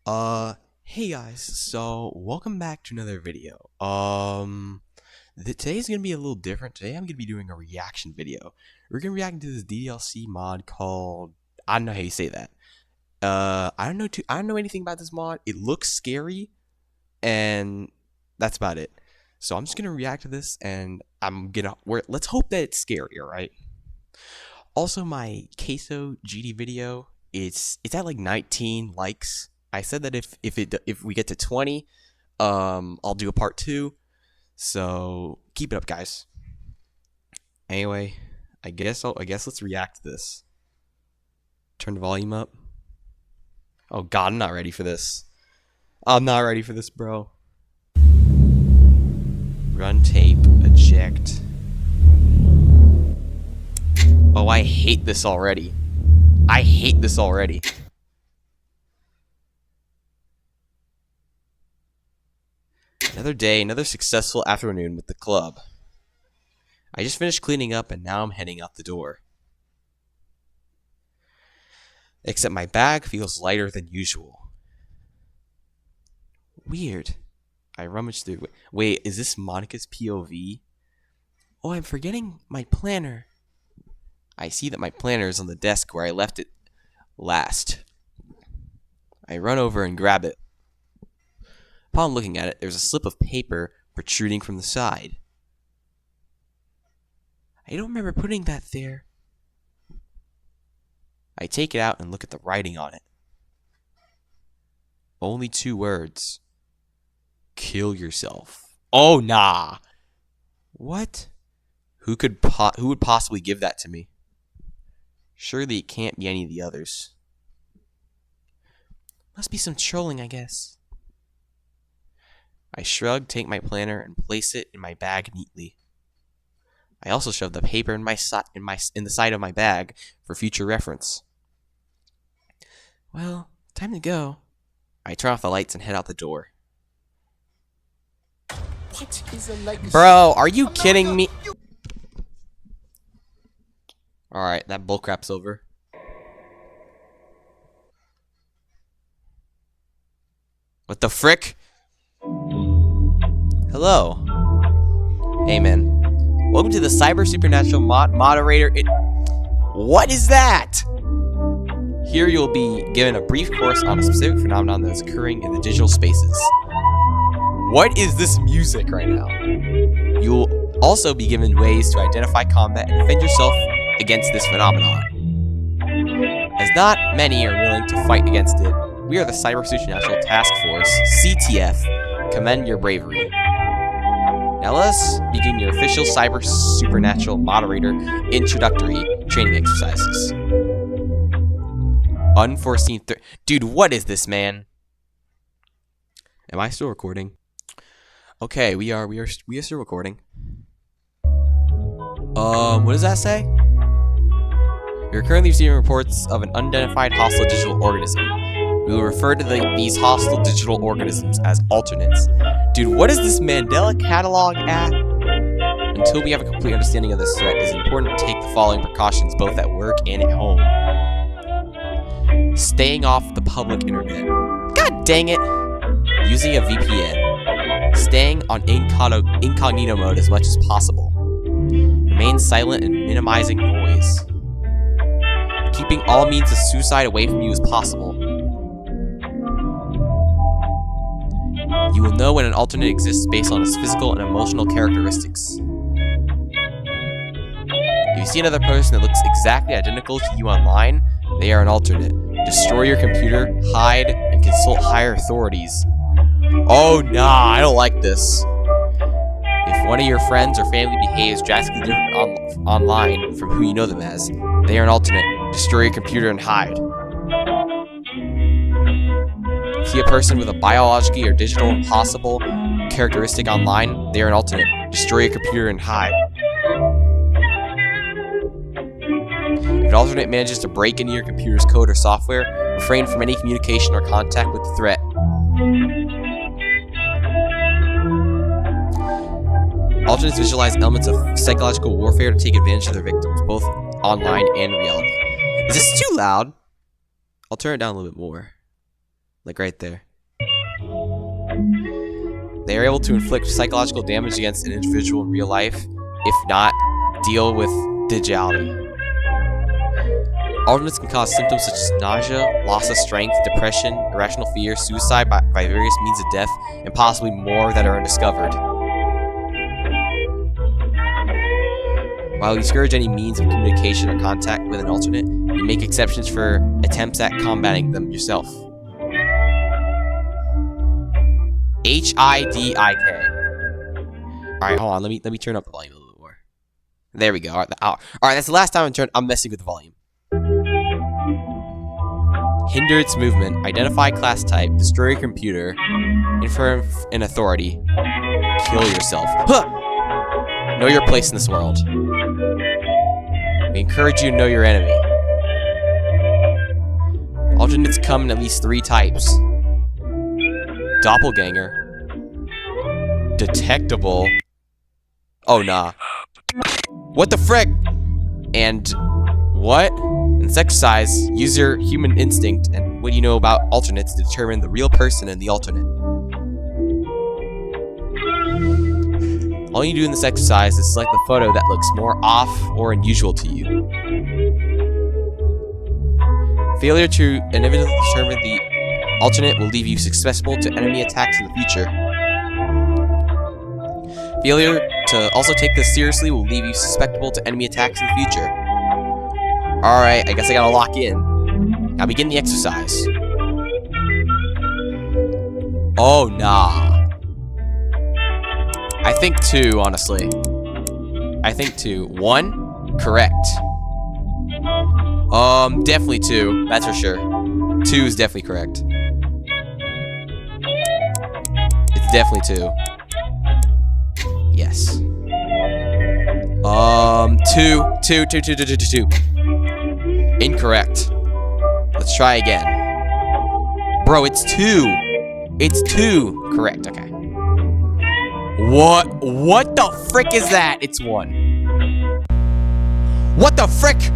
Hey guys, so welcome back to another video. Today's gonna be a little different. Today I'm gonna be doing a reaction video. We're gonna react to this DDLC mod called, I don't know how you say that. I don't know anything about this mod. It looks scary, and that's about it. So I'm just gonna react to this, and let's hope that it's scary, alright? Also, my Queso GD video, it's at like 19 likes. I said that if we get to 20, I'll do a part 2. So keep it up, guys. Anyway, I guess let's react to this. Turn the volume up. Oh God, I'm not ready for this. I'm not ready for this, bro. Run tape, eject. Oh, I hate this already. I hate this already. Another day, another successful afternoon with the club. I just finished cleaning up and now I'm heading out the door. Except my bag feels lighter than usual. Weird. I rummaged through. Wait, is this Monica's POV? Oh, I'm forgetting my planner. I see that my planner is on the desk where I left it last. I run over and grab it. Upon looking at it, there's a slip of paper protruding from the side. I don't remember putting that there. I take it out and look at the writing on it. Only 2 words. Kill yourself. Oh, nah. What? Who would possibly give that to me? Surely it can't be any of the others. Must be some trolling, I guess. I shrug, take my planner, and place it in my bag neatly. I also shove the paper in the side of my bag for future reference. Well, time to go. I turn off the lights and head out the door. What is a legacy? Bro, are you kidding me? Alright, that bullcrap's over. What the frick? Hello. Hey, man. Welcome to the Cyber Supernatural Moderator. What is that? Here you'll be given a brief course on a specific phenomenon that is occurring in the digital spaces. What is this music right now? You'll also be given ways to identify combat and defend yourself against this phenomenon. As not many are willing to fight against it, we are the Cyber Supernatural Task Force, CTF. Commend your bravery. Now let us begin your official Cyber Supernatural Moderator introductory training exercises. Unforeseen Dude, what is this, man? Am I still recording? Okay, we are still recording. What does that say? You're currently receiving reports of an unidentified hostile digital organism. We will refer to these hostile digital organisms as alternates. Dude, what is this Mandela Catalog app? Until we have a complete understanding of this threat, it is important to take the following precautions both at work and at home. Staying off the public internet. God dang it! Using a VPN. Staying on incognito mode as much as possible. Remain silent and minimizing noise. Keeping all means of suicide away from you as possible. You will know when an alternate exists based on its physical and emotional characteristics. If you see another person that looks exactly identical to you online, they are an alternate. Destroy your computer, hide, and consult higher authorities. Oh nah, I don't like this. If one of your friends or family behaves drastically different online from who you know them as, they are an alternate. Destroy your computer and hide. See a person with a biologically or digital impossible characteristic online, they are an alternate. Destroy your computer and hide. If an alternate manages to break into your computer's code or software, refrain from any communication or contact with the threat. Alternates visualize elements of psychological warfare to take advantage of their victims, both online and in reality. Is this too loud? I'll turn it down a little bit more. Like right there. They are able to inflict psychological damage against an individual in real life, if not, deal with digitality. Alternates can cause symptoms such as nausea, loss of strength, depression, irrational fear, suicide by various means of death, and possibly more that are undiscovered. While you discourage any means of communication or contact with an alternate, you make exceptions for attempts at combating them yourself. HIDIK. Alright, hold on, let me turn up the volume a little bit more. There we go. Alright, that's the last time I'm messing with the volume. Hinder its movement, identify class type, destroy your computer, infer an authority, kill yourself. Huh! Know your place in this world. We encourage you to know your enemy. Alternates come in at least 3 types. Doppelganger. Detectable. Oh, nah. What the frick? And what? In this exercise, use your human instinct and what you know about alternates to determine the real person and the alternate. All you do in this exercise is select the photo that looks more off or unusual to you. Failure to inevitably determine the alternate will leave you susceptible to enemy attacks in the future. Failure to also take this seriously will leave you susceptible to enemy attacks in the future. Alright, I guess I gotta lock in. Now begin the exercise. Oh, nah. I think 2, honestly. I think 2. 1? Correct. Definitely 2. That's for sure. 2 is definitely correct. It's definitely 2. Yes. 2. Incorrect. Let's try again. Bro, it's 2. It's 2. Correct, okay. What the frick is that? It's 1. What the frick?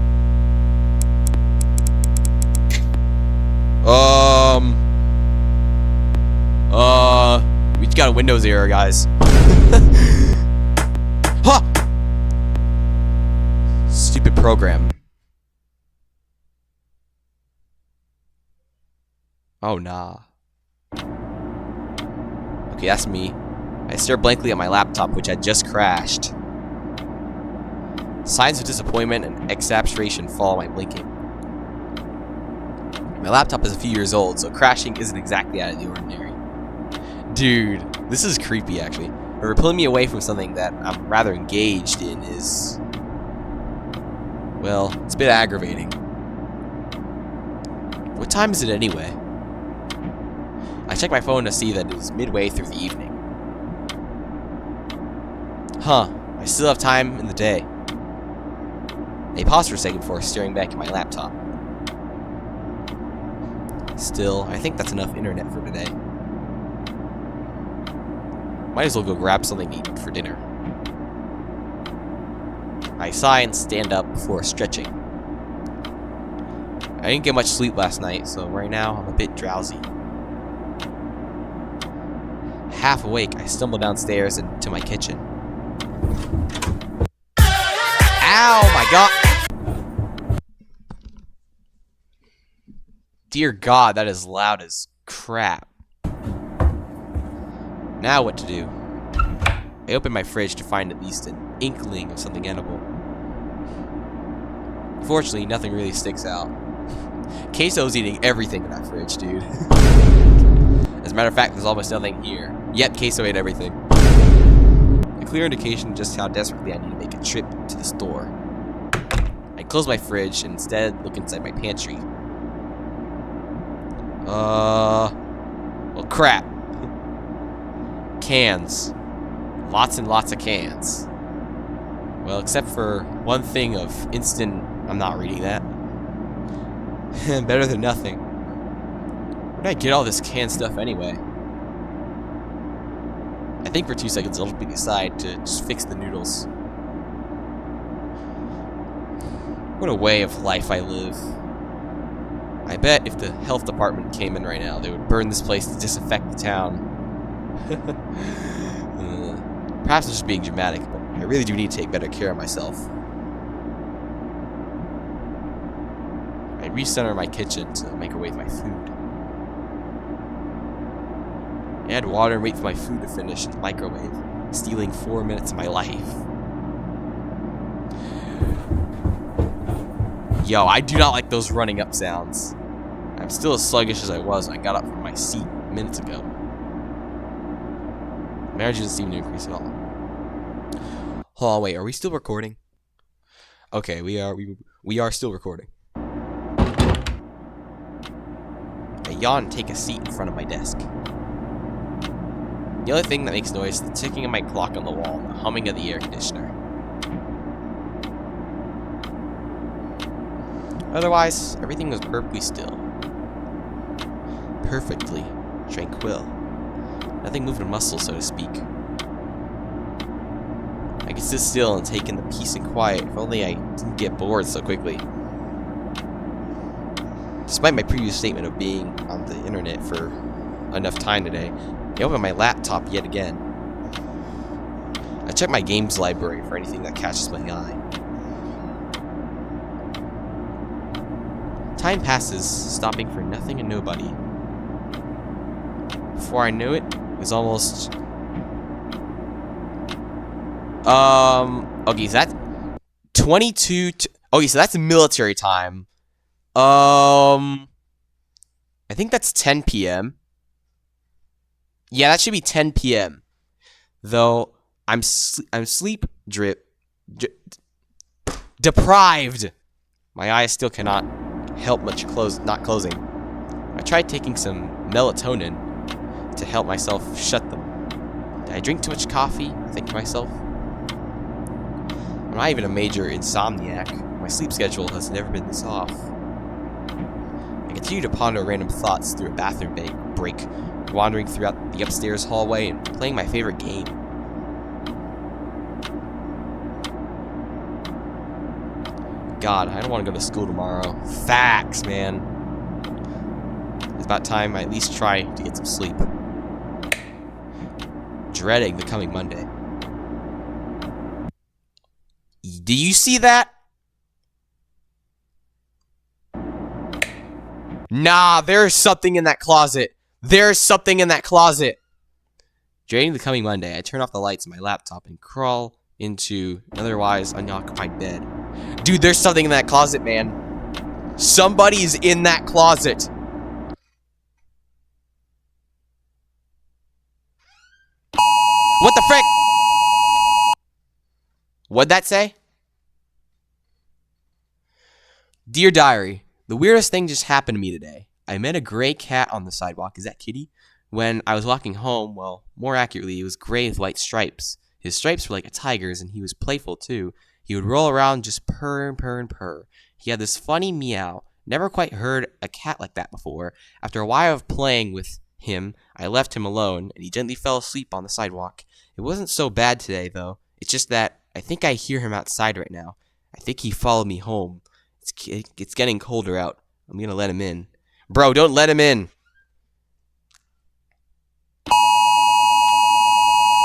We just got a Windows error, guys. Huh! Stupid program. Oh, nah. Okay, that's me. I stare blankly at my laptop, which had just crashed. Signs of disappointment and exasperation follow my blinking. My laptop is a few years old, so crashing isn't exactly out of the ordinary. Dude, this is creepy, actually. But pulling me away from something that I'm rather engaged in is... well, it's a bit aggravating. What time is it anyway? I check my phone to see that it is midway through the evening. Huh, I still have time in the day. I pause for a second before staring back at my laptop. Still, I think that's enough internet for today. Might as well go grab something to eat for dinner. I sigh and stand up before stretching. I didn't get much sleep last night, so right now I'm a bit drowsy. Half awake, I stumble downstairs and to my kitchen. Ow, my god! Dear God, that is loud as crap. Now what to do? I open my fridge to find at least an inkling of something edible. Fortunately, nothing really sticks out. Queso's eating everything in that fridge, dude. As a matter of fact, there's almost nothing here. Yet, Queso ate everything. A clear indication of just how desperately I need to make a trip to the store. I close my fridge and instead look inside my pantry. Well, crap. Cans. Lots and lots of cans. Well, except for one thing of instant... I'm not reading that. Better than nothing. Where did I get all this canned stuff anyway? I think for 2 seconds I'll decide to just fix the noodles. What a way of life I live. I bet if the health department came in right now, they would burn this place to disinfect the town. Perhaps I'm just being dramatic, but I really do need to take better care of myself. I recenter my kitchen to microwave my food. Add water and wait for my food to finish in the microwave, stealing 4 minutes of my life. Yo, I do not like those running up sounds. I'm still as sluggish as I was when I got up from my seat minutes ago. My energy doesn't seem to increase at all. Hold on, wait, are we still recording? Okay, we are still recording. I yawn and take a seat in front of my desk. The only thing that makes noise is the ticking of my clock on the wall and the humming of the air conditioner. Otherwise, everything was perfectly still. Perfectly tranquil. Nothing moved a muscle, so to speak. I could sit still and take in the peace and quiet if only I didn't get bored so quickly. Despite my previous statement of being on the internet for enough time today, I opened my laptop yet again. I checked my games library for anything that catches my eye. Time passes, stopping for nothing and nobody. Before I knew it, it was almost... Okay, so that's 22... Okay, so that's military time. I think that's 10 p.m. Yeah, that should be 10 p.m. Though, I'm sleep deprived. My eyes still cannot help much not closing. I tried taking some melatonin to help myself shut them. Did I drink too much coffee? I think to myself. I'm not even a major insomniac. My sleep schedule has never been this off. I continue to ponder random thoughts through a bathroom break, wandering throughout the upstairs hallway and playing my favorite game. God, I don't want to go to school tomorrow. Facts, man. It's about time I at least try to get some sleep. Dreading the coming Monday. Do you see that? Nah, there's something in that closet. There's something in that closet. Dreading the coming Monday, I turn off the lights on my laptop and crawl into an otherwise unoccupied bed. Dude, there's something in that closet, man. Somebody's in that closet. What the frick? What'd that say? Dear Diary, the weirdest thing just happened to me today. I met a gray cat on the sidewalk. Is that Kitty? When I was walking home, well, more accurately, it was gray with white stripes. His stripes were like a tiger's, and he was playful too. He would roll around, just purr and purr and purr. He had this funny meow. Never quite heard a cat like that before. After a while of playing with him, I left him alone, and he gently fell asleep on the sidewalk. It wasn't so bad today, though. It's just that I think I hear him outside right now. I think he followed me home. It's getting colder out. I'm gonna let him in. Bro, don't let him in.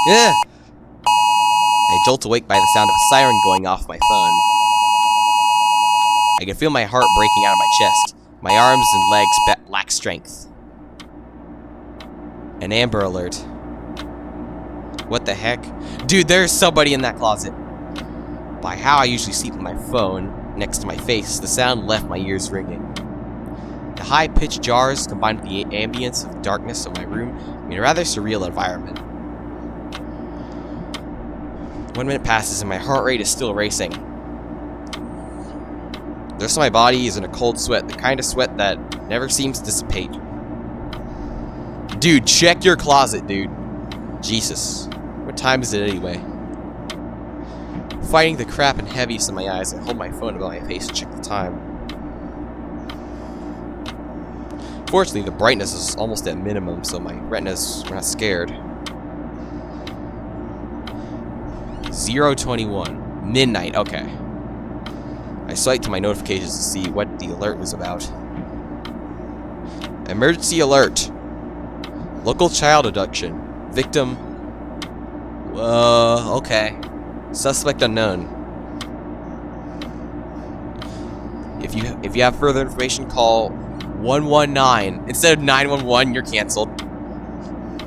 Yeah. I jolt awake by the sound of a siren going off my phone. I can feel my heart breaking out of my chest. My arms and legs lack strength. An Amber Alert. What the heck? Dude, there's somebody in that closet. By how I usually sleep with my phone next to my face, the sound left my ears ringing. The high-pitched jars combined with the ambience of darkness of my room made a rather surreal environment. 1 minute passes and my heart rate is still racing. The rest of my body is in a cold sweat, the kind of sweat that never seems to dissipate. Dude, check your closet, dude. Jesus. What time is it anyway? Fighting the crap and heaviness in my eyes, I hold my phone above my face to check the time. Fortunately, the brightness is almost at minimum, so my retinas were not scared. 0:21. Midnight, okay. I swiped to my notifications to see what the alert was about. Emergency alert. Local child abduction. Victim. Okay. Suspect unknown. If you have further information, call 119 instead of 911. You're canceled.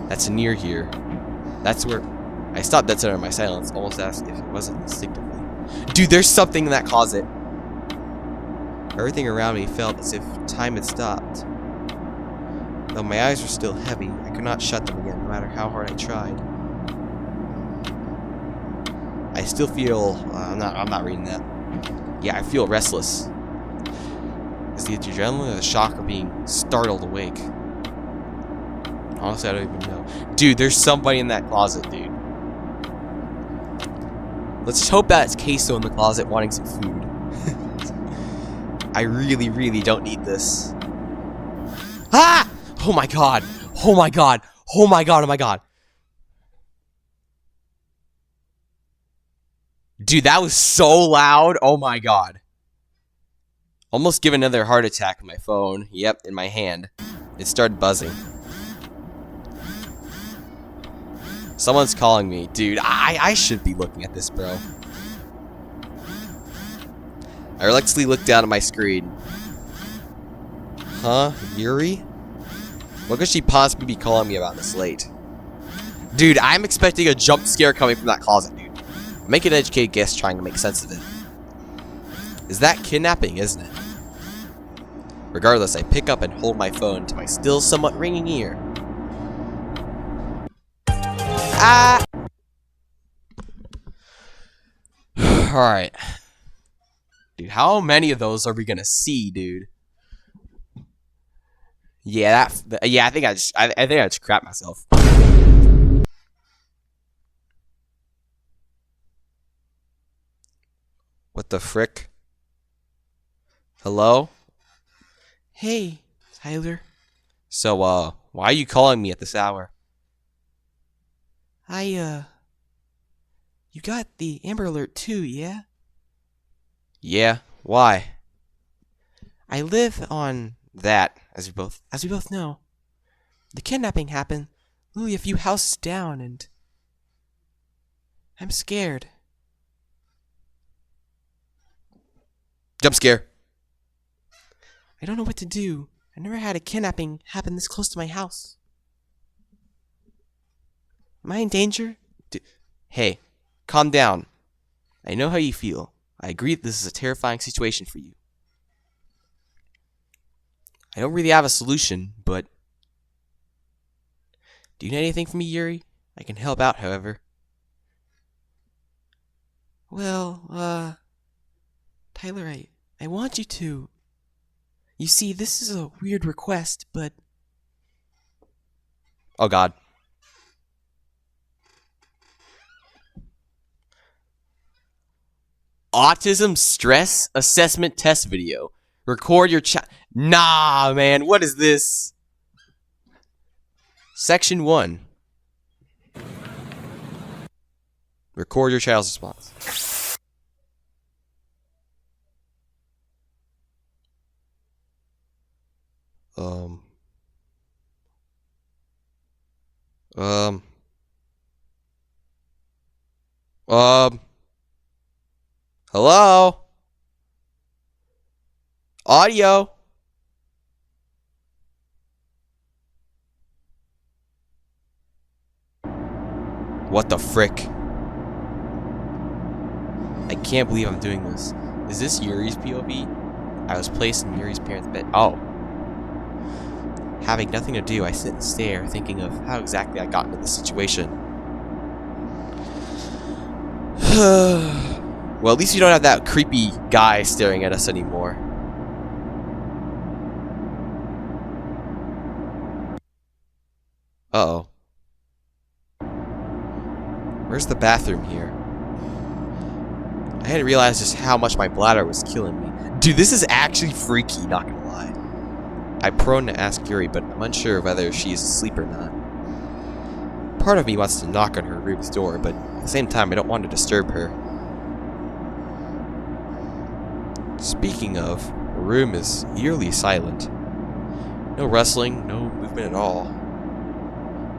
That's near here. That's where I stopped dead center in my silence. Almost asked if it wasn't instinctively. Dude, there's something in that closet. Everything around me felt as if time had stopped. Though my eyes were still heavy, I could not shut them again, no matter how hard I tried. I still feel. I'm not reading that. Yeah, I feel restless. Is the adrenaline or the shock of being startled awake? Honestly, I don't even know. Dude, there's somebody in that closet, dude. Let's just hope that's Queso in the closet wanting some food. I really, really don't need this. Ah! Oh my god! Oh my god! Oh my god! Oh my god! Dude, that was so loud! Oh my god. Almost give another heart attack with my phone. Yep, in my hand. It started buzzing. Someone's calling me. Dude, I should be looking at this, bro. I reluctantly looked down at my screen. Huh? Yuri? What could she possibly be calling me about this late? Dude, I'm expecting a jump scare coming from that closet, dude. Make an educated guess trying to make sense of it. Is that kidnapping, isn't it? Regardless, I pick up and hold my phone to my still somewhat ringing ear. Ah! Alright. Dude, how many of those are we gonna see, dude? Yeah, I think I just crap myself. What the frick? Hello? Hey, Tyler. So, why are you calling me at this hour? You got the Amber Alert too, yeah? Yeah, why? I live on that, as we both know. The kidnapping happened literally a few houses down, and I'm scared. Jump scare. I don't know what to do. I never had a kidnapping happen this close to my house. Am I in danger? Hey, calm down. I know how you feel. I agree that this is a terrifying situation for you. I don't really have a solution, but... Do you need anything from me, Yuri? I can help out, however. Well, Tyler, I want you to. You see, this is a weird request, but... Oh, God. Autism stress assessment test video. Record your Nah, man, what is this? Section 1. Record your child's response. Hello? Audio? What the frick? I can't believe I'm doing this. Is this Yuri's POV? I was placed in Yuri's parents' bed. Oh. Having nothing to do, I sit and stare, thinking of how exactly I got into this situation. Well, at least you don't have that creepy guy staring at us anymore. Uh-oh. Where's the bathroom here? I hadn't realized just how much my bladder was killing me. Dude, this is actually freaky, not gonna lie. I'm prone to ask Yuri, but I'm unsure of whether she's asleep or not. Part of me wants to knock on her room's door, but at the same time, I don't want to disturb her. Speaking of, the room is eerily silent. No rustling, no movement at all.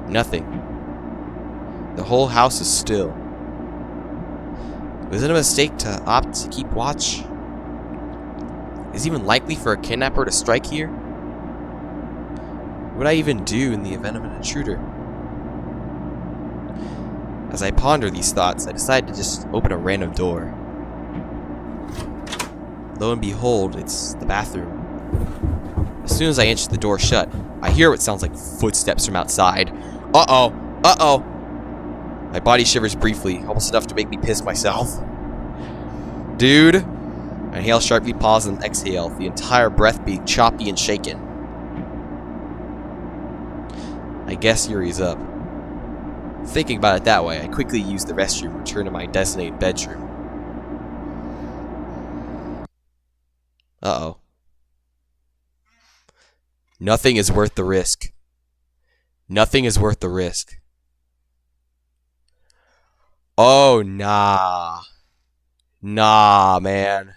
Nothing. The whole house is still. Was it a mistake to opt to keep watch? Is it even likely for a kidnapper to strike here? What would I even do in the event of an intruder? As I ponder these thoughts, I decide to just open a random door. Lo and behold, it's the bathroom. As soon as I inch the door shut, I hear what sounds like footsteps from outside. Uh-oh! Uh-oh! My body shivers briefly, almost enough to make me piss myself. Dude! I inhale sharply, pause, and exhale, the entire breath being choppy and shaken. I guess Yuri's up. Thinking about it that way, I quickly use the restroom and return to my designated bedroom. Uh-oh. Nothing is worth the risk. Nothing is worth the risk. Oh, nah. Nah, man.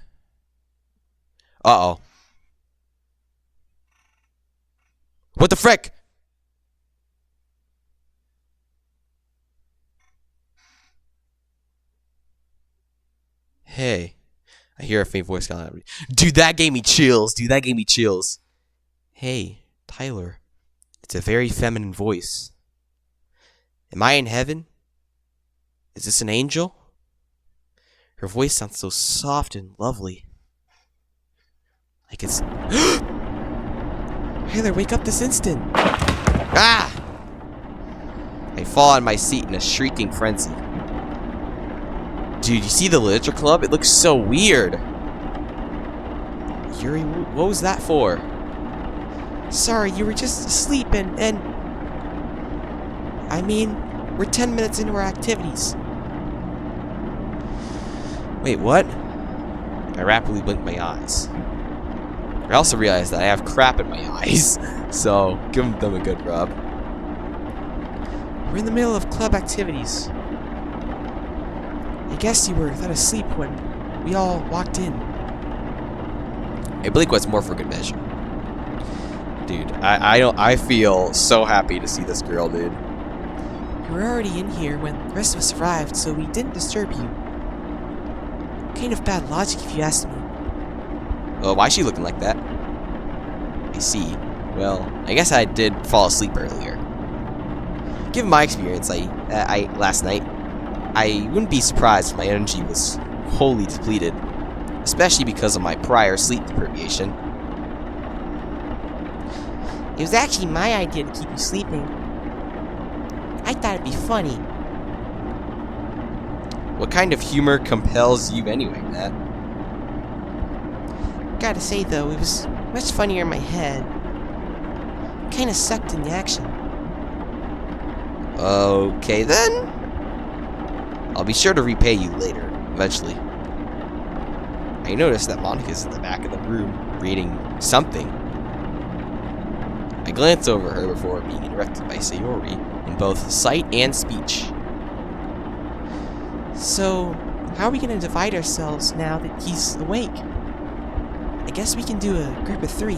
Uh-oh. What the frick? Hey. I hear a faint voice calling out. Dude, that gave me chills. Dude, that gave me chills. Hey, Tyler. It's a very feminine voice. Am I in heaven? Is this an angel? Her voice sounds so soft and lovely. Like it's... Tyler, wake up this instant. Ah! I fall on my seat in a shrieking frenzy. Dude, you see the literature club? It looks so weird. Yuri, what was that for? Sorry, you were just asleep and... I mean, we're 10 minutes into our activities. Wait, what? I rapidly blinked my eyes. I also realized that I have crap in my eyes, so give them a good rub. We're in the middle of club activities. I guess you were that asleep when we all walked in. I blink once more for good measure. Dude, I feel so happy to see this girl, dude. You were already in here when the rest of us arrived, so we didn't disturb you. Kind of bad logic if you ask me. Oh, why is she looking like that? I see. Well, I guess I did fall asleep earlier. Given my experience last night, I wouldn't be surprised if my energy was wholly depleted, especially because of my prior sleep deprivation. It was actually my idea to keep you sleeping. I thought it'd be funny. What kind of humor compels you anyway, Matt? Gotta say though, it was much funnier in my head. Kinda sucked in the action. Okay then. I'll be sure to repay you later, eventually. I noticed that Monica's in the back of the room, reading something. I glance over her before being interrupted by Sayori in both sight and speech. So, how are we gonna divide ourselves now that he's awake? I guess we can do a group of 3.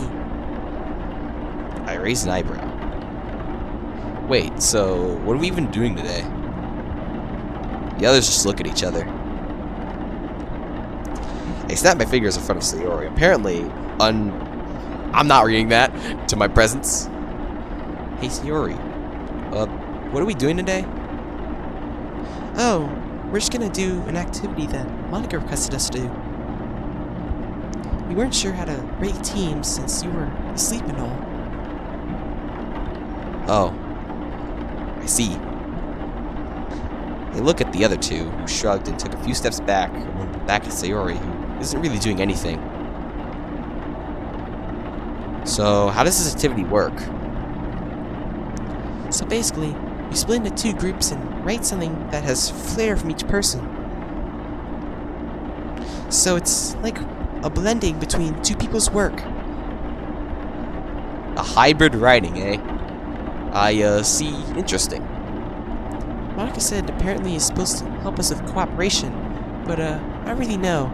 I raise an eyebrow. Wait, so what are we even doing today? The others just look at each other. I snap my fingers in front of Sayori. Apparently, I'm not reading that to my presence. Hey, Sayori. What are we doing today? Oh, we're just gonna do an activity that Monica requested us to do. We weren't sure how to rate teams since you were asleep and all. Oh. I see. I look at the other two, who shrugged and took a few steps back, and then back at Sayori, who isn't really doing anything. So, how does this activity work? So basically, we split into 2 groups and write something that has flair from each person. So it's like a blending between 2 people's work. A hybrid writing, eh? I see. Interesting. Monica said apparently it's supposed to help us with cooperation, but I don't really know.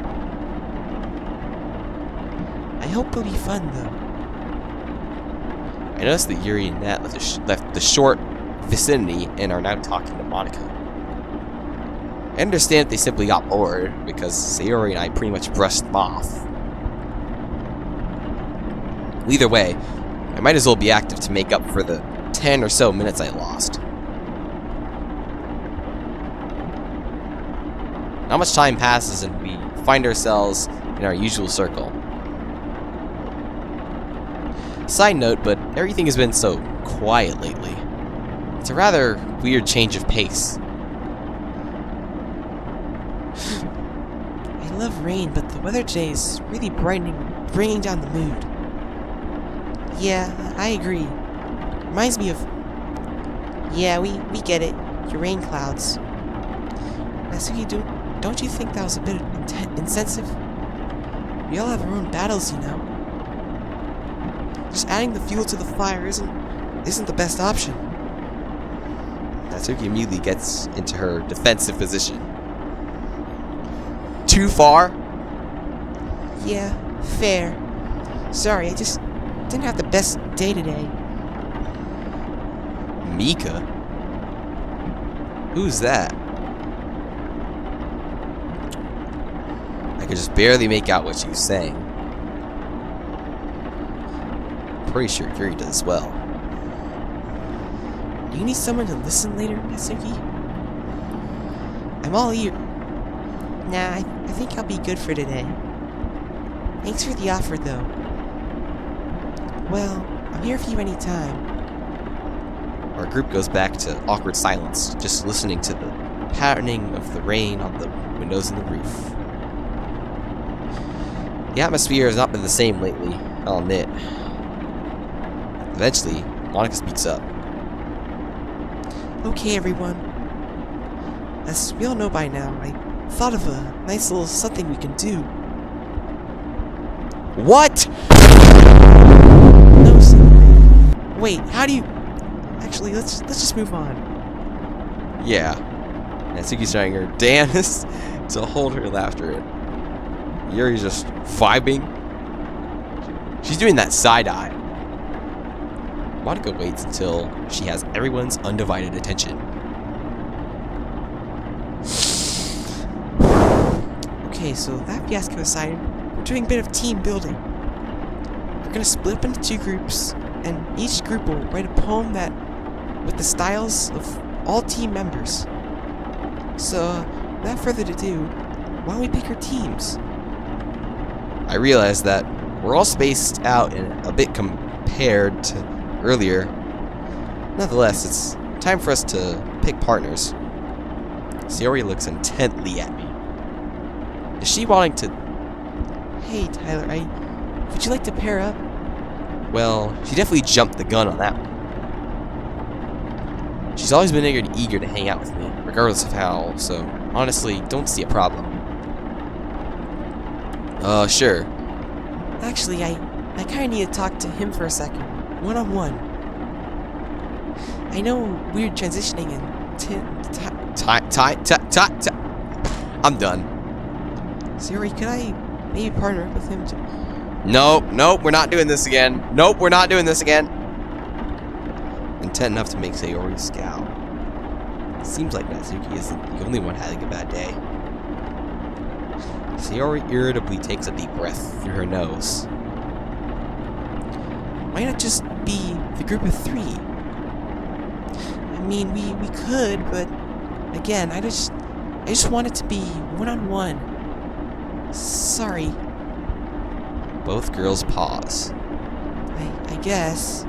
I hope it'll be fun though. I noticed that Yuri and Nat left the short vicinity and are now talking to Monica. I understand they simply got bored because Sayori and I pretty much brushed them off. Either way, I might as well be active to make up for the 10 or so minutes I lost. Not much time passes and we find ourselves in our usual circle. Side note, but everything has been so quiet lately. It's a rather weird change of pace. I love rain, but the weather today is really brightening, bringing down the mood. Yeah, I agree. Reminds me of... Yeah, we get it. Your rain clouds. Natsuki, don't you think that was a bit insensitive? We all have our own battles, you know. Just adding the fuel to the fire isn't the best option. Natsuki immediately gets into her defensive position. Too far? Yeah, fair. Sorry, I just didn't have the best day today. Mika? Who's that? I could just barely make out what she was saying. Pretty sure Yuri does as well. Do you need someone to listen later, Natsuki? I'm all ear. Nah, I think I'll be good for today. Thanks for the offer, though. Well, I'm here for you anytime. Our group goes back to awkward silence, just listening to the patterning of the rain on the windows and the roof. The atmosphere has not been the same lately, I'll admit. Eventually, Monica speaks up. Okay, everyone. As we all know by now, I thought of a nice little something we can do. What? No, sir. Wait, how do you... Actually, let's just move on. Yeah. Natsuki's trying her damnedest to hold her laughter in. Yuri's just vibing. She's doing that side eye. Monica waits until she has everyone's undivided attention. Okay, so that fiasco aside, we're doing a bit of team building. We're gonna split up into 2 groups, and each group will write a poem that with the styles of all team members. So, without further ado, why don't we pick our teams? I realize that we're all spaced out and a bit compared to earlier. Nonetheless, it's time for us to pick partners. Sayori looks intently at me. Is she wanting to... Hey, Tyler, would you like to pair up? Well, she definitely jumped the gun on that one. She's always been eager to hang out with me, regardless of how, so honestly, don't see a problem. Sure. Actually, I kinda need to talk to him for a second. One-on-one. I know we're transitioning and I'm done. Sayori, could I maybe partner up with him to... Nope, we're not doing this again. Nope, we're not doing this again. Intent enough to make Sayori scowl. It seems like Natsuki isn't the only one having a bad day. Sayori irritably takes a deep breath through her nose. Why not just be the group of 3? I mean, we could, but again, I just want it to be one-on-one. Sorry. Both girls pause. I guess.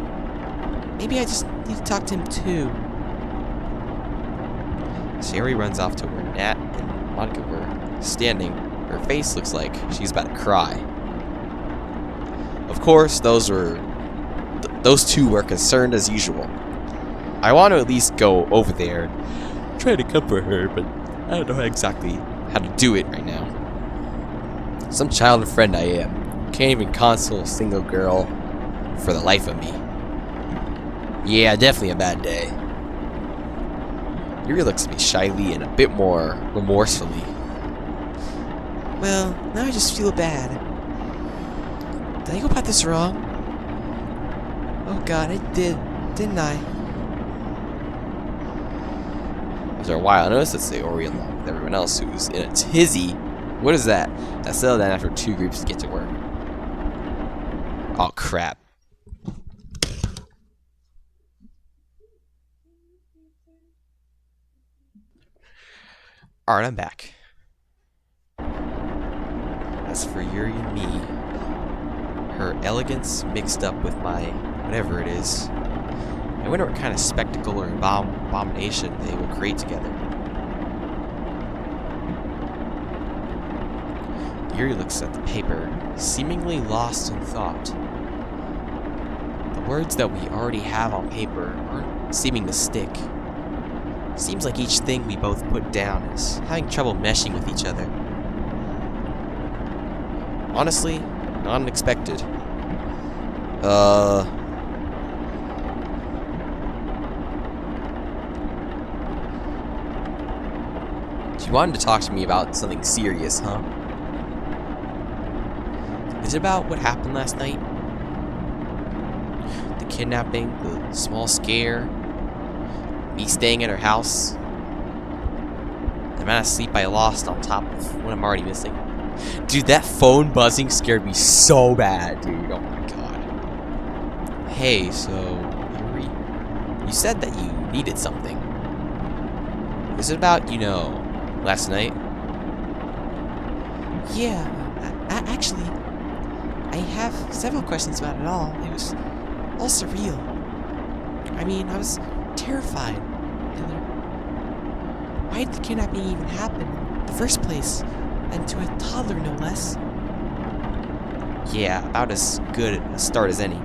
Maybe I just need to talk to him too. Sayori runs off to where Nat and Monica were standing. Her face looks like she's about to cry. Of course, those 2 were concerned as usual. I want to at least go over there and try to comfort her, but I don't know exactly how to do it right now. Some child friend I am. Can't even console a single girl for the life of me. Yeah, definitely a bad day. Yuri looks at me shyly and a bit more remorsefully. Well, now I just feel bad. Did I go about this wrong? Oh god, I did, didn't I? After a while, I noticed that Sayori, along with everyone else who's in a tizzy. What is that? I settled down after 2 groups to get to work. Oh, crap. Alright, I'm back. As for Yuri and me, her elegance mixed up with my whatever it is, I wonder what kind of spectacle or abomination they will create together. Yuri looks at the paper, seemingly lost in thought. The words that we already have on paper aren't seeming to stick. Seems like each thing we both put down is having trouble meshing with each other. Honestly, not unexpected. You wanted to talk to me about something serious, huh? Is it about what happened last night? The kidnapping, the small scare, me staying at her house, the amount of sleep I lost on top of what I'm already missing. Dude, that phone buzzing scared me so bad, dude. Oh my god. Hey, so, Yuri, you said that you needed something. Is it about, you know, last night? Yeah, actually, I have several questions about it all. It was all surreal. I mean, I was terrified. Why did the kidnapping even happen in the first place? And to a toddler, no less. Yeah, about as good a start as any.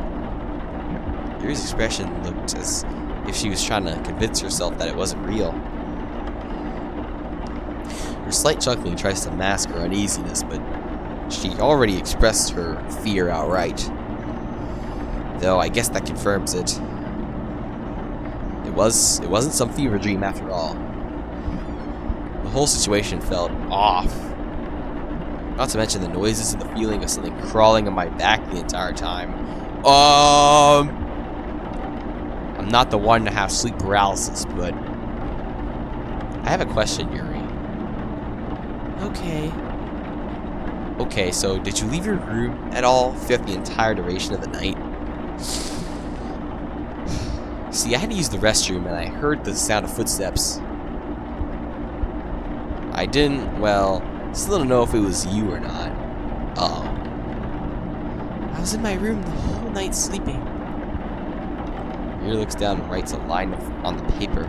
Yuri's expression looked as if she was trying to convince herself that it wasn't real. Her slight chuckling tries to mask her uneasiness, but she already expressed her fear outright. Though I guess that confirms it. It wasn't some fever dream after all. The whole situation felt off. Not to mention the noises and the feeling of something crawling on my back the entire time. I'm not the one to have sleep paralysis, but I have a question, Yuri. Okay, so did you leave your room at all throughout the entire duration of the night? See, I had to use the restroom and I heard the sound of footsteps. I didn't, well, still don't know if it was you or not. Uh-oh. I was in my room the whole night sleeping. Yuri looks down and writes a line on the paper.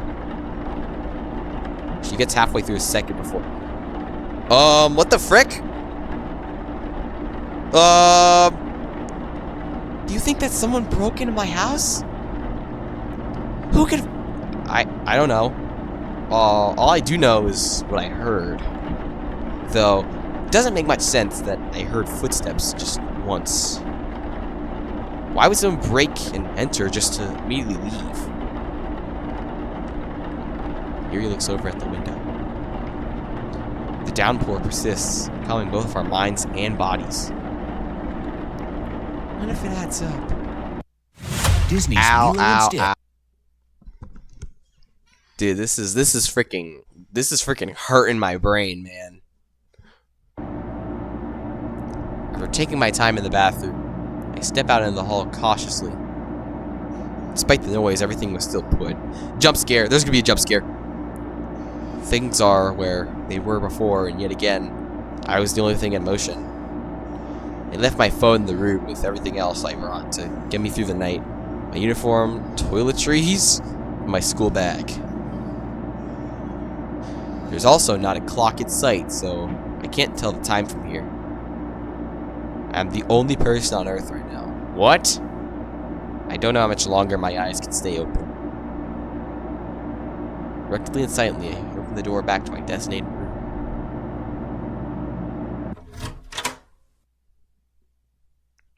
She gets halfway through a second before... what the frick? Do you think that someone broke into my house? Who could... I don't know. All I do know is what I heard. Though, it doesn't make much sense that I heard footsteps just once. Why would someone break and enter just to immediately leave? Yuri looks over at the window. The downpour persists, calming both of our minds and bodies. What if it adds up? Disney's Ow, Lilo and ow, Stitch. ow. Dude, this is freaking hurting my brain, man. After taking my time in the bathroom, I step out into the hall cautiously. Despite the noise, everything was still put. Jump scare. There's gonna be a jump scare. Things are where they were before, and yet again, I was the only thing in motion. I left my phone in the room with everything else I brought to get me through the night. My uniform, toiletries, and my school bag. There's also not a clock in sight, so I can't tell the time from here. I'm the only person on Earth right now. What? I don't know how much longer my eyes can stay open. Reluctantly and silently, I open the door back to my designated room.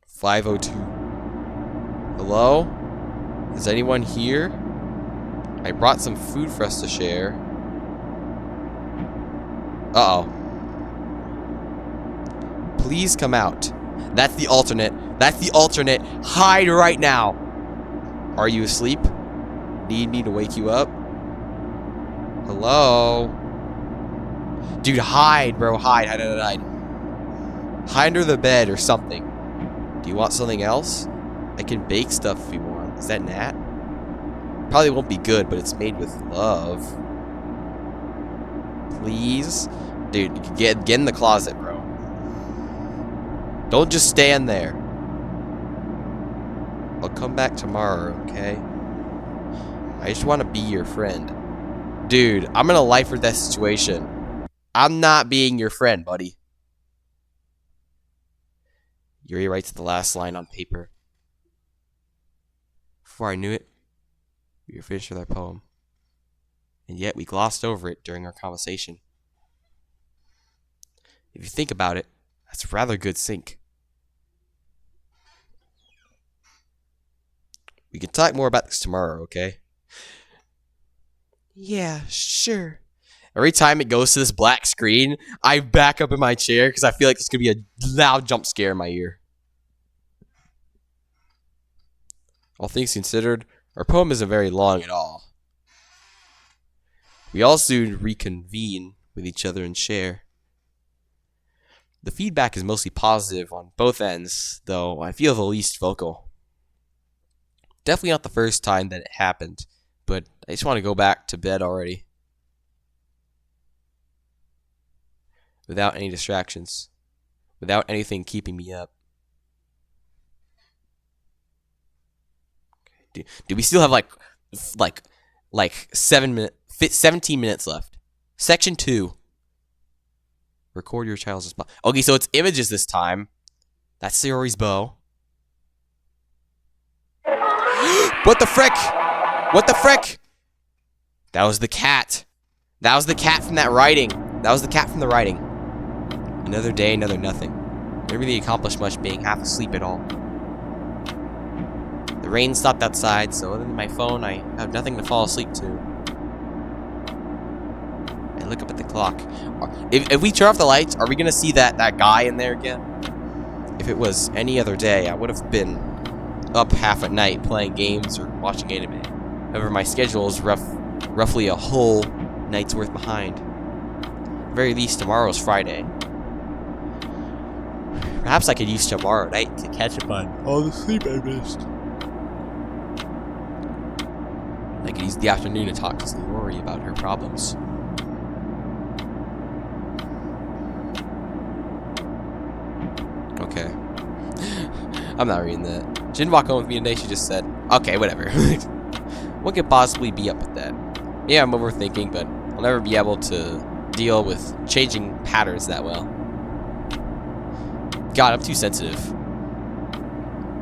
"502. Hello? Is anyone here? I brought some food for us to share." Uh-oh. "Please come out." That's the alternate. That's the alternate. Hide right now. Are you asleep? Need me to wake you up? Hello? Dude, hide, bro. Hide. Hide under the bed or something. Do you want something else? I can bake stuff if you want. Is that Nat? Probably won't be good, but it's made with love. Please? Dude, get in the closet, bro. Don't just stand there. I'll come back tomorrow, okay? I just want to be your friend. Dude, I'm in a life or death situation. I'm not being your friend, buddy. Yuri writes the last line on paper. Before I knew it, we were finished with our poem. And yet we glossed over it during our conversation. If you think about it, that's rather good sync. We can talk more about this tomorrow, okay? Yeah, sure. Every time it goes to this black screen, I back up in my chair because I feel like it's going to be a loud jump scare in my ear. All things considered, our poem isn't very long at all. We all soon reconvene with each other and share. The feedback is mostly positive on both ends, though I feel the least vocal. Definitely not the first time that it happened, but I just want to go back to bed already. Without any distractions. Without anything keeping me up. Do we still have like 17 minutes left? Section 2. Record your child's response. Okay, so it's images this time. That's Sayori's bow. What the frick? What the frick? That was the cat. That was the cat from that writing. That was the cat from the writing. Another day, another nothing. Didn't really accomplish much being half asleep at all. The rain stopped outside, so other than my phone, I have nothing to fall asleep to. I look up at the clock. If we turn off the lights, are we going to see that guy in there again? If it was any other day, I would have been up half at night playing games or watching anime. However, my schedule is roughly a whole night's worth behind. At the very least, tomorrow's Friday. Perhaps I could use tomorrow night to catch up on all the sleep I missed. I could use the afternoon to talk to Sayori about her problems. Okay. I'm not reading that. She didn't walk home with me today, she just said, okay, whatever. What could possibly be up with that? Yeah, I'm overthinking, but I'll never be able to deal with changing patterns that well. God, I'm too sensitive.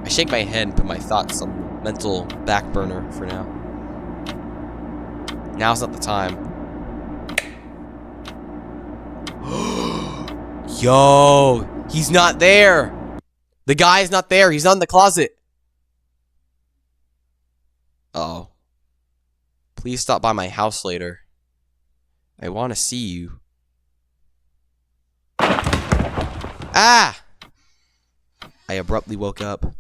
I shake my head and put my thoughts on the mental back burner for now. Now's not the time. Yo, he's not there. The guy's not there. He's not in the closet. Uh-oh. Please stop by my house later. I want to see you. Ah! I abruptly woke up.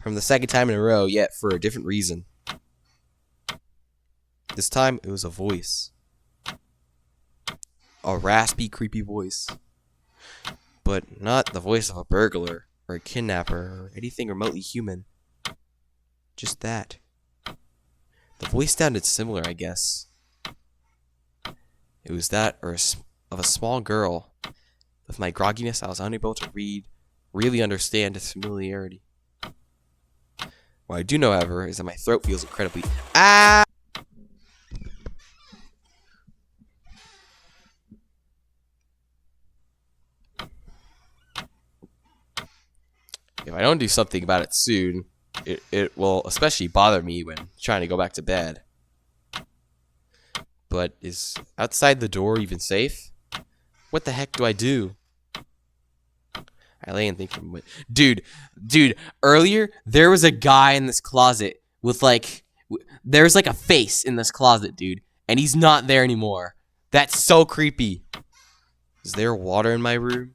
From the second time in a row, yet for a different reason. This time, it was a voice. A raspy, creepy voice. But not the voice of a burglar, or a kidnapper, or anything remotely human. Just that. The voice sounded similar, I guess. It was that of a small girl. With my grogginess, I was unable to really understand its familiarity. What I do know, however, is that my throat feels incredibly... Ah! If I don't do something about it soon, it will especially bother me when trying to go back to bed. But is outside the door even safe? What the heck do I do? I lay and think for a moment. Dude, earlier there was a guy in this closet with there's like a face in this closet, dude. And he's not there anymore. That's so creepy. Is there water in my room?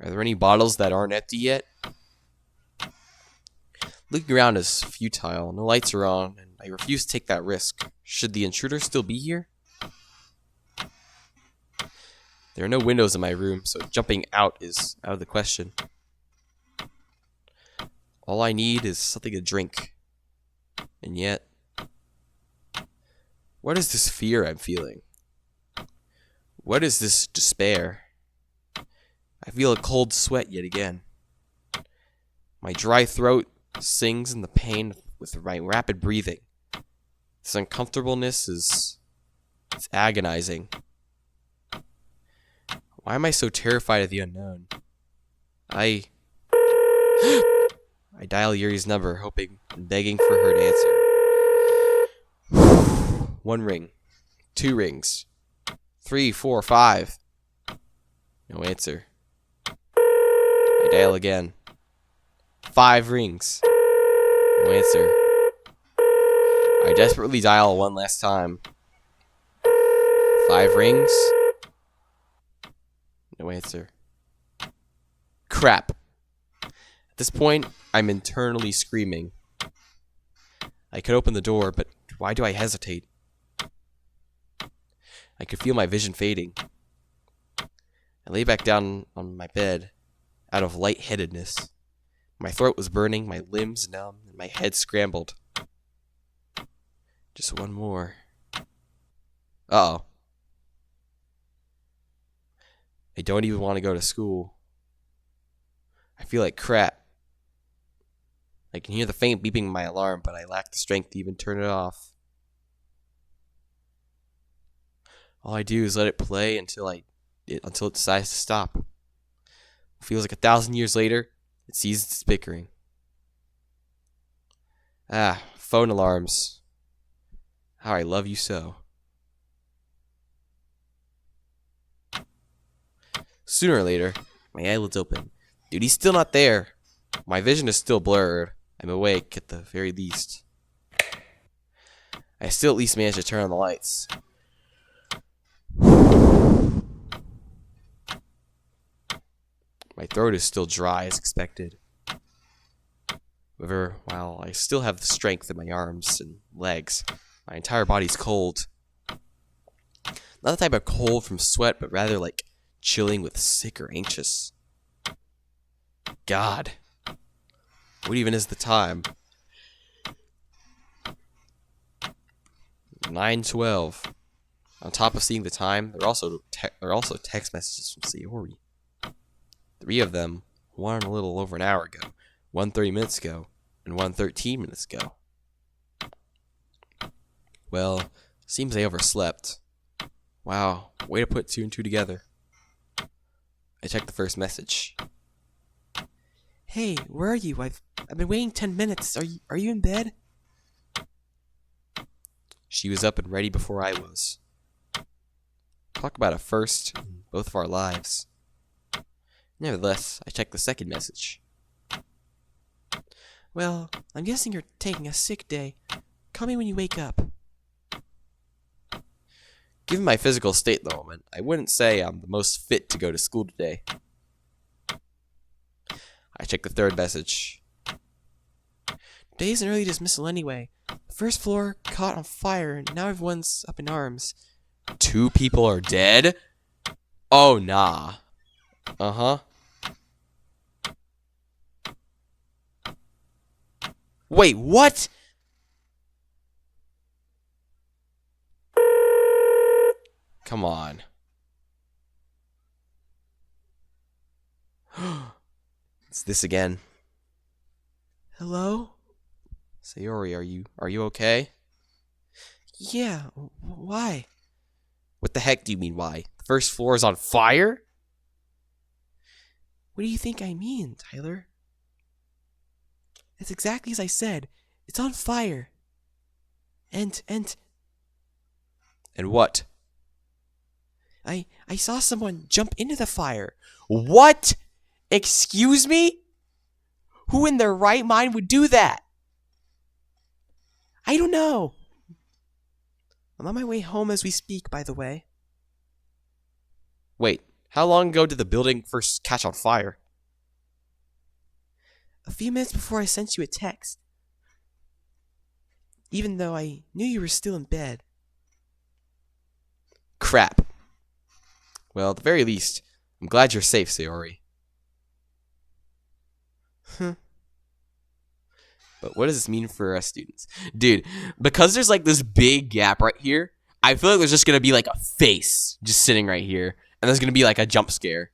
Are there any bottles that aren't empty yet? Looking around is futile. No lights are on, and I refuse to take that risk. Should the intruder still be here? There are no windows in my room, so jumping out is out of the question. All I need is something to drink. And yet, what is this fear I'm feeling? What is this despair? I feel a cold sweat yet again. My dry throat sings in the pain with my rapid breathing. This uncomfortableness it's agonizing. Why am I so terrified of the unknown? I dial Yuri's number, hoping and begging for her to answer. 1 ring. 2 rings. 3, 4, 5. No answer. I dial again. 5 rings. No answer. I desperately dial one last time. 5 rings. No answer. Crap. At this point, I'm internally screaming. I could open the door, but why do I hesitate? I could feel my vision fading. I lay back down on my bed, out of lightheadedness. My throat was burning, my limbs numb, and my head scrambled. Just one more. Uh-oh. I don't even want to go to school. I feel like crap. I can hear the faint beeping of my alarm, but I lack the strength to even turn it off. All I do is let it play until it decides to stop. It feels like 1,000 years later, it ceases its bickering. Ah, phone alarms. How I love you so. Sooner or later, my eyelids open. Dude, he's still not there. My vision is still blurred. I'm awake at the very least. I still at least manage to turn on the lights. My throat is still dry as expected. However, while I still have the strength in my arms and legs, my entire body's cold. Not the type of cold from sweat, but rather like chilling with sick or anxious. God. What even is the time? 9:12. On top of seeing the time, there are also text messages from Sayori. 3 of them, one a little over an hour ago, one 30 minutes ago, and one 13 minutes ago. Well, seems I overslept. Wow, way to put 2 and 2 together. I checked the first message. Hey, where are you? I've been waiting 10 minutes. Are you in bed? She was up and ready before I was. Talk about a first in both of our lives. Nevertheless, I checked the second message. Well, I'm guessing you're taking a sick day. Call me when you wake up. Given my physical state at the moment, I wouldn't say I'm the most fit to go to school today. I checked the third message. Today's an early dismissal anyway. The first floor caught on fire, and now everyone's up in arms. 2 people are dead? Oh, nah. Uh-huh. Wait, what? Come on. It's this again. Hello? Sayori, are you okay? Yeah, why? What the heck do you mean why? The first floor is on fire? What do you think I mean, Tyler? It's exactly as I said. It's on fire. And what? I saw someone jump into the fire. What? Excuse me? Who in their right mind would do that? I don't know. I'm on my way home as we speak, by the way. Wait, how long ago did the building first catch on fire? A few minutes before I sent you a text. Even though I knew you were still in bed. Crap. Well, at the very least, I'm glad you're safe, Sayori. Huh. But what does this mean for us students? Dude, because there's like this big gap right here, I feel like there's just going to be like a face just sitting right here. And there's going to be like a jump scare.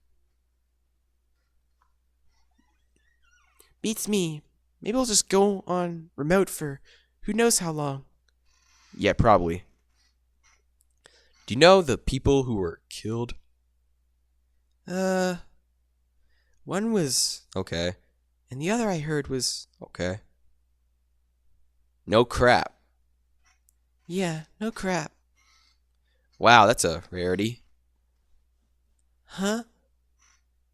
Beats me. Maybe we'll just go on remote for who knows how long. Yeah, probably. Do you know the people who were killed? One was, Okay. and the other I heard was, Okay. No crap. yeah, no crap. Wow, that's a rarity. Huh?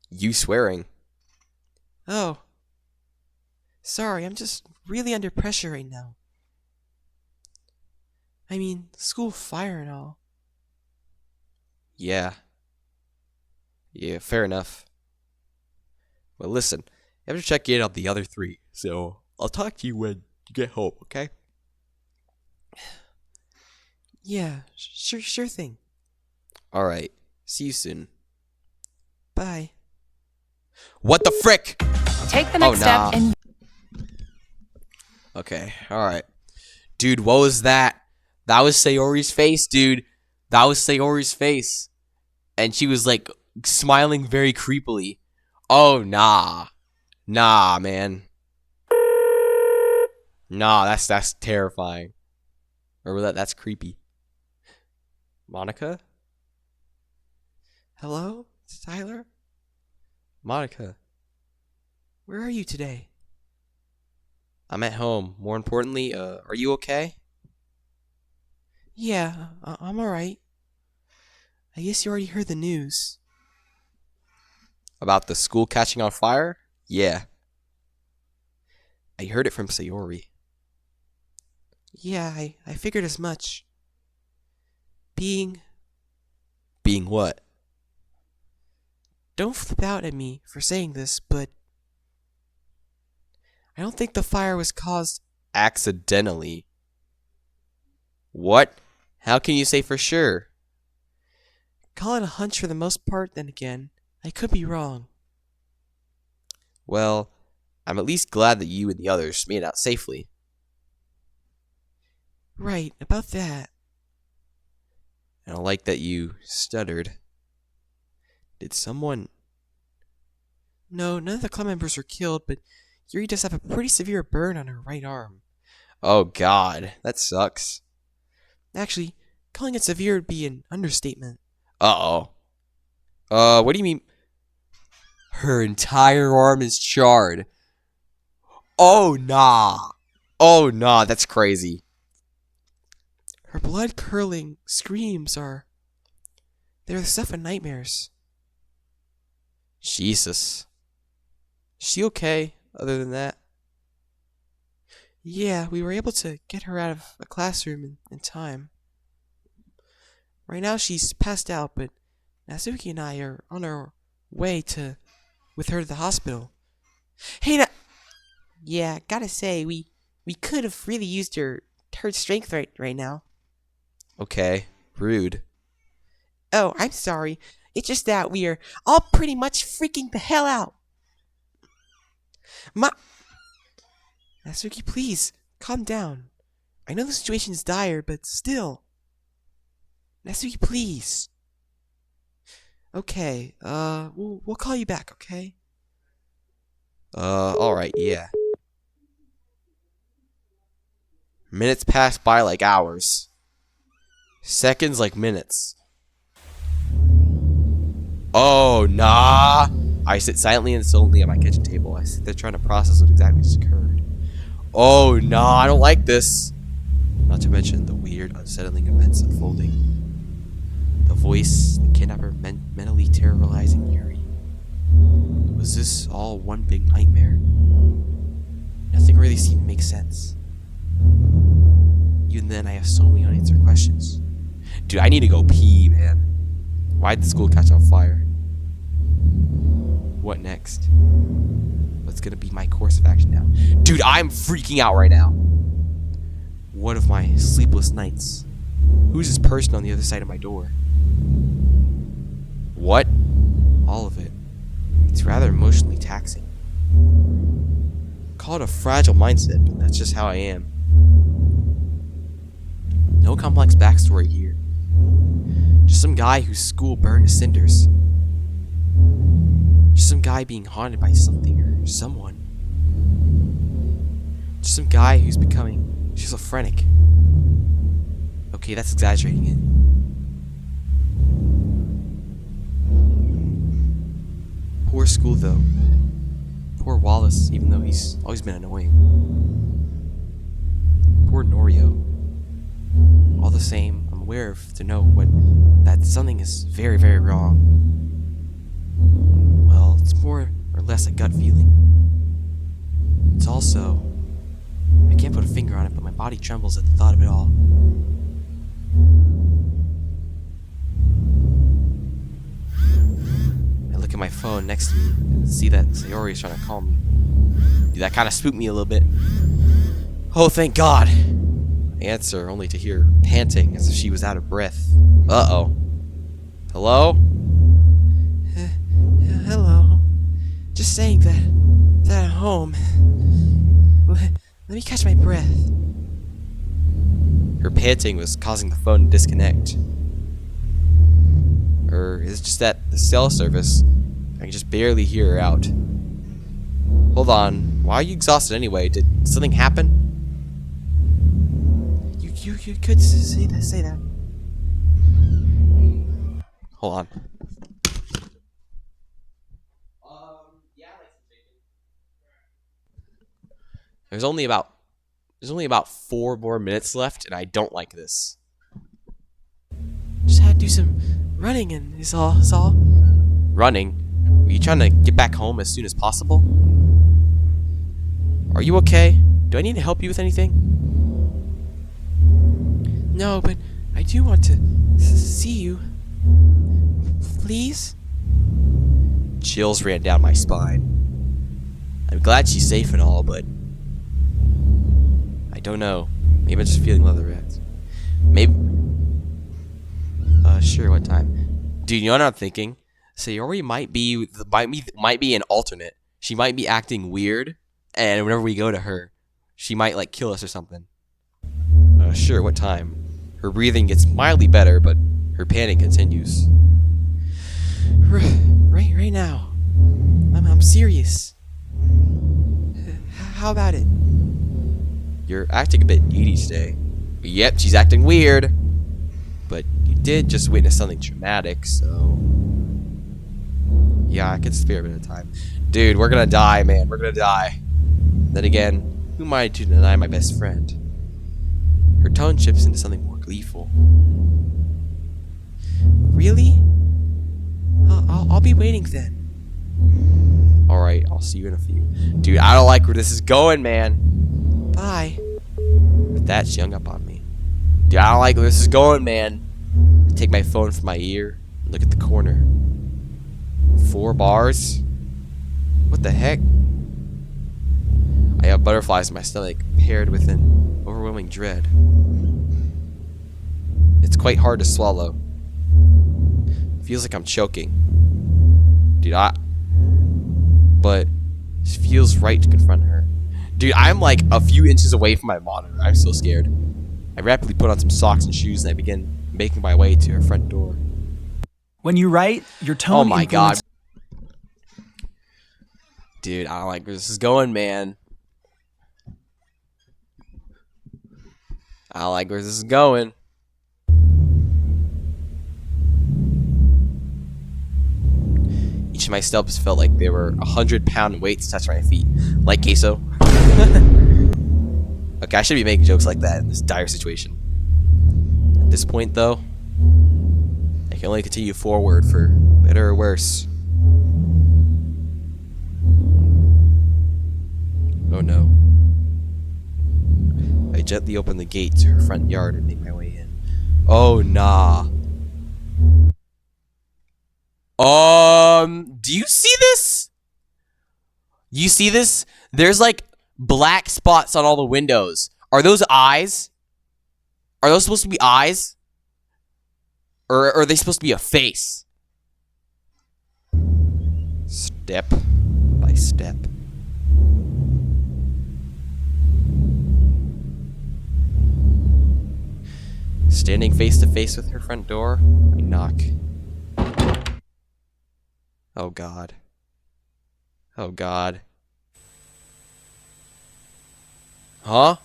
You swearing. Oh. Sorry, I'm just really under pressure right now. I mean, school fire and all. Yeah. Yeah, fair enough. Well, listen, I have to check in on the other three, so I'll talk to you when you get home, okay? Yeah, sure thing. Alright, see you soon. Bye. What the frick? Take the next step and Okay, alright. Dude, what was that? That was Sayori's face, dude. That was Sayori's face. And she was like smiling very creepily. Oh, nah. Nah, man. Nah, that's terrifying. Or that's creepy. Monica? Hello? It's Tyler? Monica. Where are you today? I'm at home. More importantly, are you okay? Yeah, I'm alright. I guess you already heard the news. About the school catching on fire? Yeah. I heard it from Sayori. Yeah, I figured as much. Being... What? Don't flip out at me for saying this, but... I don't think the fire was caused... Accidentally. What? How can you say for sure? Call it a hunch for the most part, then again, I could be wrong. Well, I'm at least glad that you and the others made it out safely. Right, about that. I don't like that you stuttered. Did someone... No, none of the club members were killed, but Yuri does have a pretty severe burn on her right arm. Oh god, that sucks. Actually, calling it severe would be an understatement. Uh-oh. What do you mean? Her entire arm is charred. Oh, nah. Oh, nah, that's crazy. Her blood-curdling screams are... They're the stuff of nightmares. Jesus. Is she okay, other than that? Yeah, we were able to get her out of a classroom in time. Right now she's passed out, but Natsuki and I are on our way with her to the hospital. Hey, yeah, gotta say, we could have really used her strength right now. Okay, rude. Oh, I'm sorry. It's just that we are all pretty much freaking the hell out. Natsuki, please, calm down. I know the situation is dire, but still. Natsuki, please. Okay, we'll call you back, okay? Alright, yeah. Minutes pass by like hours. Seconds like minutes. Oh, nah. I sit silently and sullenly at my kitchen table. I sit there trying to process what exactly just occurred. Oh, nah, I don't like this. Not to mention the weird, unsettling events unfolding. The voice, the kidnapper mentally terrorizing Yuri. Was this all one big nightmare? Nothing really seemed to make sense. Even then, I have so many unanswered questions. Dude, I need to go pee, man. Why'd the school catch on fire? What next? What's gonna be my course of action now? Dude, I'm freaking out right now. One of my sleepless nights. Who's this person on the other side of my door? What? All of it. It's rather emotionally taxing. Call it a fragile mindset, but that's just how I am. No complex backstory here. Just some guy whose school burned to cinders. Just some guy being haunted by something or someone. Just some guy who's becoming schizophrenic. Okay, that's exaggerating it. Poor school, though. Poor Wallace, even though he's always been annoying. Poor Norio. All the same, I'm aware of to know that something is very, very wrong. Well, it's more or less a gut feeling. It's also, I can't put a finger on it, but my body trembles at the thought of it all. I look at my phone next to me and see that Sayori is trying to call me. Dude, that kind of spooked me a little bit. Oh, thank God! I answer only to hear her panting as if she was out of breath. Uh-oh. Hello? Hello. Just saying that at home. Let me catch my breath. Her panting was causing the phone to disconnect. Or is it just that the cell service, I can just barely hear her out. Hold on, why are you exhausted anyway? Did something happen? You could say that. Hold on. There's only about 4 more minutes left, and I don't like this. Just had to do some running, and is all. Running? Are you trying to get back home as soon as possible? Are you okay? Do I need to help you with anything? No, but I do want to see you. Please? Chills ran down my spine. I'm glad she's safe and all, but I don't know. Maybe I'm just feeling leatherette. Maybe. Sure. What time? Dude, you know what I'm thinking? Sayori might be an alternate. She might be acting weird, and whenever we go to her, she might like kill us or something. Sure. What time? Her breathing gets mildly better, but her panic continues. Right now. I'm serious. How about it? You're acting a bit needy today. Yep, she's acting weird. But you did just witness something traumatic, so yeah, I can spare a bit of time. Dude, we're gonna die, man. We're gonna die. Then again, who am I to deny my best friend? Her tone shifts into something more gleeful. Really? I'll be waiting then. Alright, I'll see you in a few. Dude, I don't like where this is going, man. Bye. With that, she hung up on me. Dude, I don't like where this is going, man. I take my phone from my ear and look at the corner. 4 bars? What the heck? I have butterflies in my stomach, paired with an overwhelming dread. It's quite hard to swallow. Feels like I'm choking. Dude, but it feels right to confront her. Dude, I'm like a few inches away from my monitor. I'm so scared. I rapidly put on some socks and shoes, and I begin making my way to her front door. When you write, your tone. Oh my God. Dude, I don't like where this is going, man. I don't like where this is going. Each of my steps felt like they were 100-pound weights touched my feet. Like queso. Okay, I should be making jokes like that in this dire situation. At this point, though, I can only continue forward for better or worse. Oh no. I gently open the gate to her front yard and make my way in. Oh nah. Do you see this? You see this? There's like black spots on all the windows. Are those eyes? Are those supposed to be eyes? Or are they supposed to be a face? Step by step. Standing face to face with her front door, I knock. Oh God. Oh God. Huh?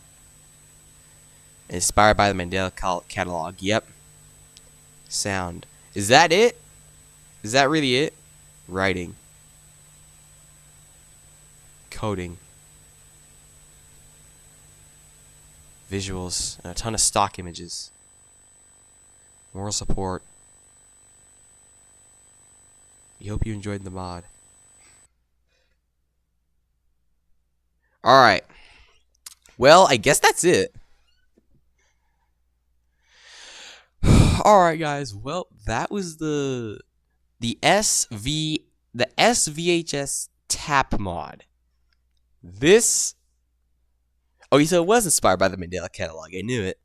Inspired by the Mandela catalog. Yep. Sound. Is that it? Is that really it? Writing. Coding. Visuals. And a ton of stock images. Moral support. We hope you enjoyed the mod. Alright. Well, I guess that's it. Alright guys, well that was the SVHS tap mod. This so it was inspired by the Mandela catalog, I knew it.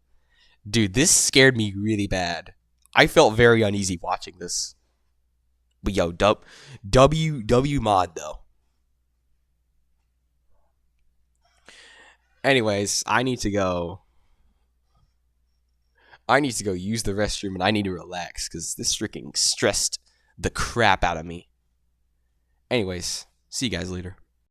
Dude, this scared me really bad. I felt very uneasy watching this. But yo, W mod though. Anyways, I need to go use the restroom and I need to relax because this freaking stressed the crap out of me. Anyways, see you guys later.